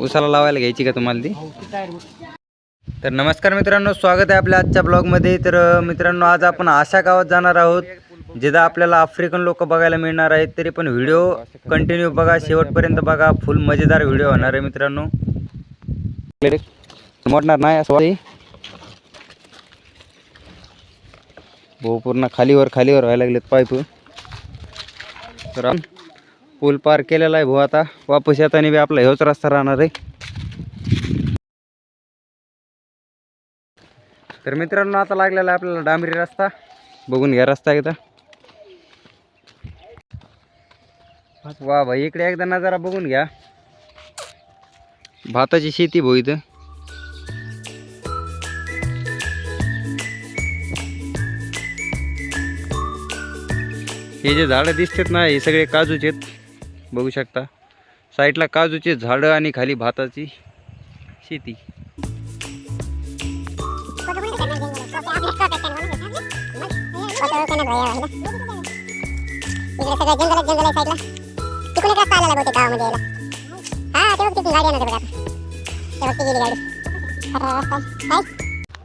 उसाला लावायला घ्यायची का तुम्हाला ती? तर नमस्कार मित्रांनो, स्वागत आहे आपल्या आजच्या ब्लॉगमध्ये। तर मित्रांनो, आज आपण अशा गावात जाणार आहोत जिथं आपल्याला आफ्रिकन लोक बघायला मिळणार आहेत। तरी पण व्हिडिओ कंटिन्यू बघा, शेवटपर्यंत बघा, फुल मजेदार व्हिडिओ होणार आहे मित्रांनो। मोडणार नाही असं भाऊ, पूर्ण खालीवर व्हायला लागलेत पाईप। तर पूल पार केलेला आहे भाऊ, आता वापस येताना बी आपला हेच रस्ता राहणार आहे। तर मित्रांनो, आता लागलेला आहे आपल्याला डांबरी रस्ता, बघून घ्या रस्ता एकदा। वा भाई, इकडे एकदा नजारा बघून घ्या, भाताची शेती भाऊ इथं। हे जे झाडं दिसतात ना, हे सगळे काजूचे आहेत, बघू शकता। साईडला काजूचे झाडं आणि खाली भाताची शेती।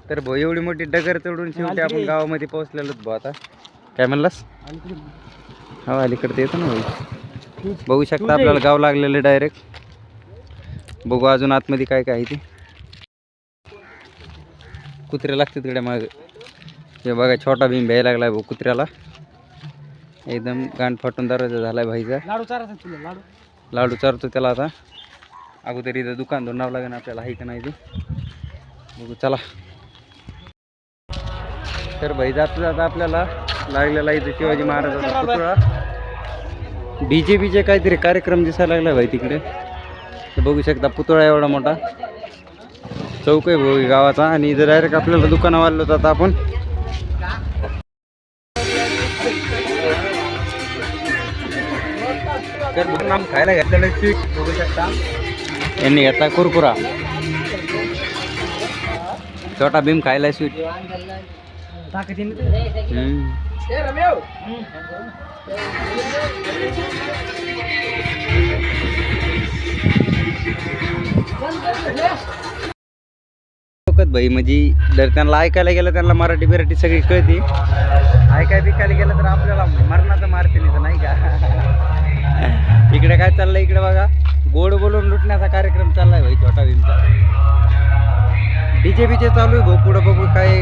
तर भाऊ, एवढी मोठी डगर चढून शेवटी आपण गावामध्ये पोहोचलेलो भाऊ। आता काय म्हणलास? हो, अलीकडे येतो ना भाई, बघू शकता आपल्याला गाव लागलेले डायरेक्ट। बघू अजून आतमध्ये काय काय आहे ते। कुत्रे लागतात तिकडे मागे, हे बघा छोटा भीम भ्यायला लागलाय भाऊ कुत्र्याला, एकदम गांड फाटून दरवाजा झालाय भाईचा। लाडू चारतो त्याला आता। अगोदर इथं दुकान धुंडावं लागेल आपल्याला, आहे का नाही ते बघू, चला। तर भाई, जाता जाता आपल्याला लागलेला इथे शिवाजी महाराजांचा पुतळा। बीजेपीचे काहीतरी कार्यक्रम दिसायला लागला भाई तिकडे, तर बघू शकता पुतळा एवढा मोठा। चौक आहे भाऊ गावाचा, आणि इथं डायरेक्ट आपल्याला दुकानं वाढलं होतं आपण। तर नाम खायला घेतलेलं स्वीट बघू शकता, यांनी घेतला कुरकुरा। छोटा भीम खायला स्वीट। भाई म्हणजे जर त्यांना ऐकायला गेलं, त्यांना मराठी बिराठी सगळी कळते। ऐकाय बिकायला गेलं तर आपल्याला मरणाचं मारते नाही का। इकडे काय चाललंय, इकडे बघा, गोड बोलून लुटण्याचा कार्यक्रम चाललाय भाई छोटा भीमचा। डीजे बीजे चालू आहे भाऊ, पुढं बघू काय।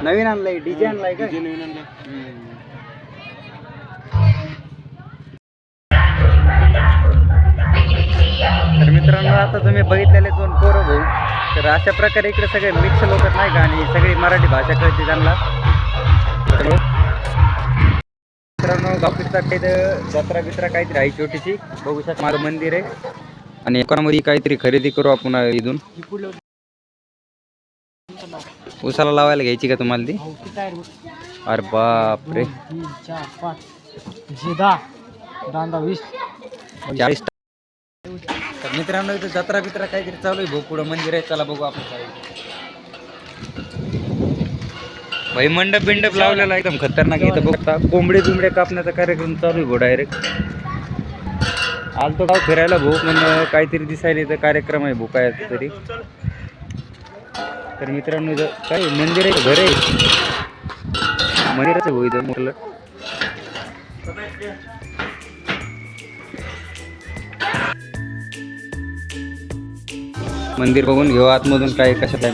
नवीन आणलाय डीजे, आणलाय का? नवीन आणलाय। तर मित्रांनो, आता तुम्ही बघितलेले दोन पोरं भाऊ, तर अशा प्रकारे इकडे सगळे मिक्स लोक नाही का, आणि सगळी मराठी भाषा कळते त्यांना। मित्रांनो, गावकीचा जत्रा बित्रा काहीतरी आहे छोटीशी, बघू शकता माझं मंदिर आहे, आणि एकामध्ये काहीतरी खरेदी करू आपण इथून। उसाला लावायला घ्यायची का तुम्हाला ती? अरे बाप रे, 40। तर मित्रांनो, इथं जत्रा बित्रा काहीतरी चालू आहे भाऊ, पुढं मंदिर आहे, चला बघू आपण काय। भाई मंडप बिंडप लावलेला एकदम खतरनाक, इथं बघता कोंबडे बिंबडे कापण्याचा कार्यक्रम चालू आहे भाऊ डायरेक्ट। आलतो गाव फिरायला भाऊ, पण काहीतरी दिसायला इथं कार्यक्रम आहे भाऊ काय तरी। तर मित्रांनो, इथं काय मंदिर आहे, घर आहे, मंदिराचं भाऊ इथं मोठं। मंदिर बघून घेऊ आतमधून काय कसं काय।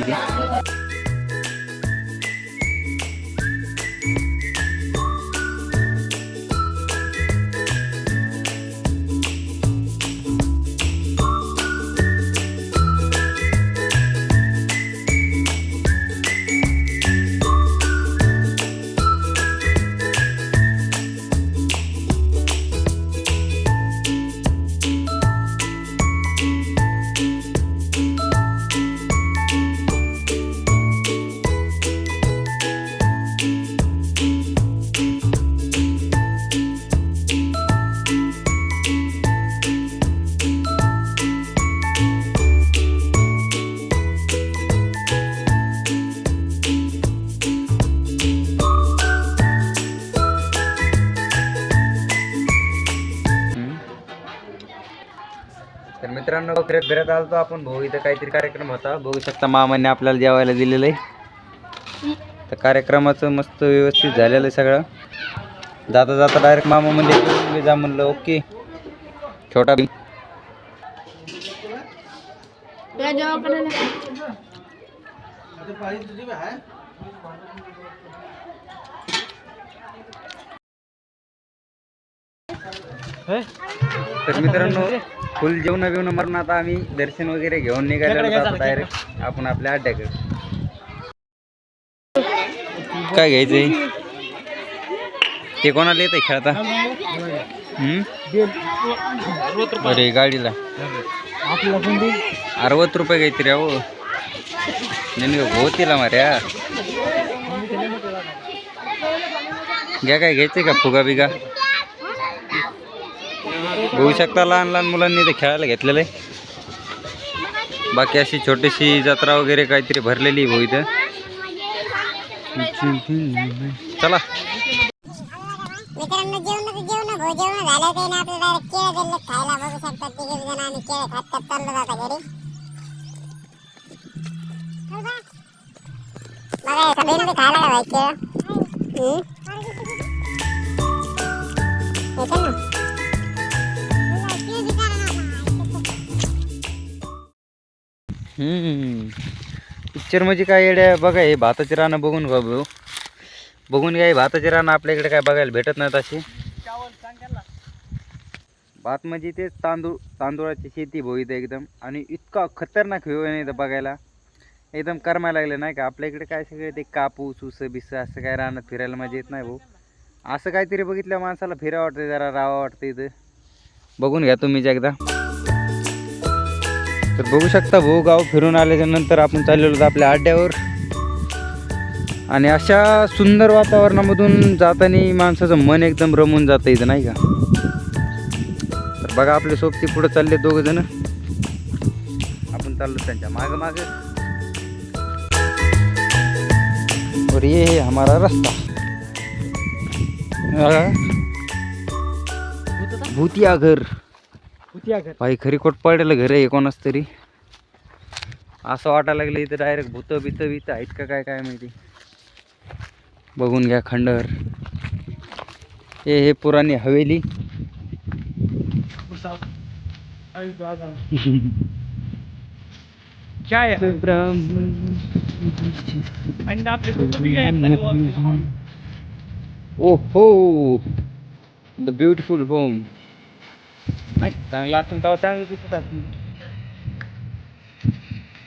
मित्रांनो फिरत आलतो आपण भाऊ, इथं काहीतरी कार्यक्रम होता, बघू शकता मामाने आपल्याला जेवायला दिलेलं आहे. तर कार्यक्रमाचं मस्त व्यवस्थित झालेलं आहे सगळं. जाता जाता डायरेक्ट मामा म्हणजे मी जा म्हणलं ओके. छोटा भीम तर मित्रांनो फुल जेवण बिवणं मरून आता आम्ही दर्शन वगैरे घेऊन निघालेलो डायरेक्ट आपण आपल्या अड्ड्याकडे. काय घ्यायचंय ते कोणाला येत आहे खेळता? अरे गाडीला 60 रुपये काहीतरी अहो नाही होतीला मार्या. घ्या काय घ्यायचंय का फुगा बिगा? बघू शकता लहान लहान मुलांनी ते खेळायला घेतलेलं आहे. बाकी अशी छोटीशी जत्रा वगैरे काहीतरी भरलेली भाऊ इथं. चला मित्रांनो जेवण झालं ते ना आपल्याला केळं दिले खायला. बघू शकता तिघे जण आणि केळं खात चाललं जाता घरी. बघा सगळ्यांनी बी खायला का भाई केळं? येतं ना पिक्चर म्हणजे काय येड्या बघा. हे भाताचे रानं बघून भाऊ बघून घ्या. भाताचे रानं आपल्या इकडे काय बघायला भेटत नाहीत अशी. भात म्हणजे तेच तांदूळाची शेती भाऊ इथं एकदम. आणि इतका खतरनाक व्ह्यू आहे इथं बघायला, एकदम करमायला लागलं नाही का. आपल्या इकडे काय सगळे ते कापूस उसं बिसं असं काय रानात फिरायला मजा येत नाही भाऊ. असं काहीतरी बघितल्या माणसाला फिरा वाटतं, जरा राहावं वाटतं इथं. बघून घ्या तुम्हीच एकदा. तर बघू शकता भाऊ गाव फिरून आल्याच्या नंतर आपण चाललेलो होतो आपल्या अड्ड्यावर. आणि अशा सुंदर वातावरणामधून जाताना माणसाचं मन एकदम रमून जातं इथं नाही का. तर बघा आपले सोबती पुढे चालले दोघं जण, आपण चाललो त्यांच्या माग माग. और ये है हमारा रास्ता. भूतिया घर भाई, खरी कोट पडलेलं घर आहे कोणाच तरी. असं वाटायला लागलं इथं डायरेक्ट भूत बित आहेत का काय काय माहिती. बघून घ्या खंडर. हे पुराणी हवेली. काय ओहो द ब्युटिफुल होम.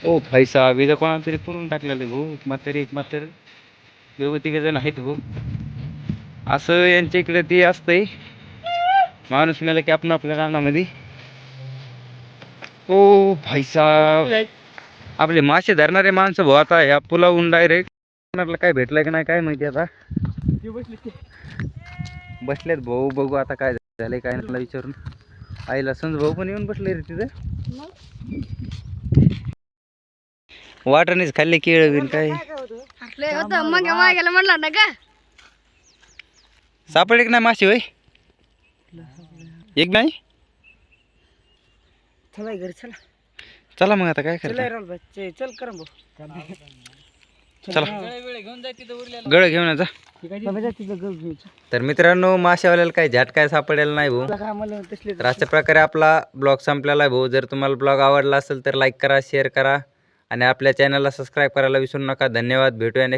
ओ भाई साहेब इथं कोणाला तरी करून टाकलेलं भाऊ. म्हातारे व्यवस्थित जण आहेत भाऊ. असं यांच्या इकडे ते असतंय, माणूस मेला की आपण आपल्या रानामध्ये. ओ भाई साहेब आपले मासे धरणारे माणसं भाऊ आता ह्या पुलावून डायरेक्ट कोणाला काय भेटलंय की नाही काय माहिती. आता बसलेत भाऊ. बघू आता काय झालंय काय नाही विचारून. आईला संज भाऊ पण येऊन बसले रे तिथं. वाटणीच खाल्ले केळ बिन काय म्हणलं ना का सापडले की नाही मासे होय? एक नाही. चला घरी चला. चला मग आता काय करायचं. चल कर चला गळ घेऊन जा. तर मित्रांनो माशावाल्याला काही झट काय सापडेल नाही भाऊ. तर अशा प्रकारे आपला ब्लॉग संपलेला आहे भाऊ. जर तुम्हाला ब्लॉग आवडला असेल तर लाईक करा, शेअर करा आणि आपल्या चॅनलला सबस्क्राईब करायला विसरू नका. धन्यवाद. भेटूया नेक्स्ट